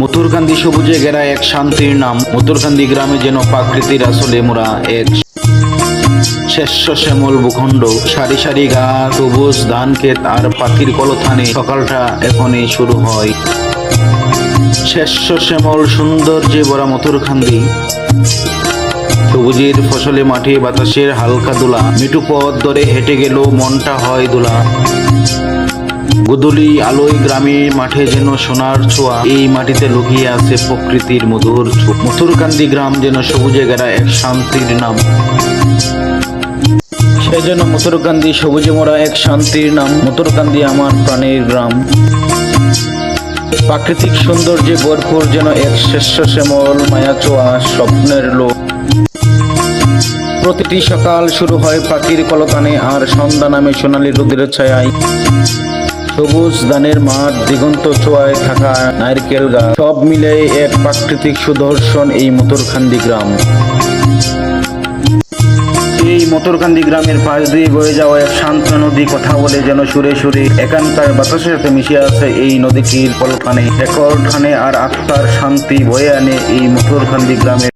মথুরকান্দি সবুজে ঘেরা এক শান্তির নাম। মথুরকান্দি গ্রামে যেন প্রকৃতির আসলে মোরা এক শস্য শ্যামল ভূখণ্ড। সারি সারি গাছ, সবুজ ধান ক্ষেত আর পাখির কলতানে সকালটা এখনই শুরু হয়। শস্য শ্যামল সৌন্দর্যে ভরা মথুরকান্দি, সবুজের ফসলে মাঠে বাতাসের হালকা দোলা। মিঠু পথ ধরে হেঁটে গেল মনটা হয় দোলা। গোধূলি আলোয় গ্রামের মাঠে যেন সোনার ছোঁয়া। এই মাটিতে লুকিয়ে আছে প্রকৃতির মধুর ছোঁয়া। মথুরকান্দি গ্রাম যেন সবুজে ঘেরা এক শান্তির নাম। সেজন্য মথুরকান্দি সবুজে মোড়া এক শান্তির নাম। মথুরকান্দি আমার প্রাণের গ্রাম। প্রাকৃতিক সৌন্দর্যে ভরপুর যেন এক শস্য শ্যামল মায়া ছোঁয়া স্বপ্নের লোক। প্রতিটি সকাল শুরু হয় পাখির কলতানে আর সন্ধ্যা নামে সোনালী রোদের ছায়ায়। সবুজ ধানের মাঠ, দিগন্ত ছোঁয়ায় থাকা নারকেল গাছ, সব মিলে এক প্রাকৃতিক সুদর্শন এই মথুরকান্দি গ্রাম। এই মথুরকান্দি গ্রামের পাশ দিয়ে বয়ে যাওয়া এক শান্ত নদী কথা বলে যেন সুরে সুরে। এখানকার বাতাসের সাথে মিশে আছে এই নদীটির কলখানে, রেকর্ড খানে আর আত্মার শান্তি বয়ে আনে এই মথুরকান্দি গ্রামের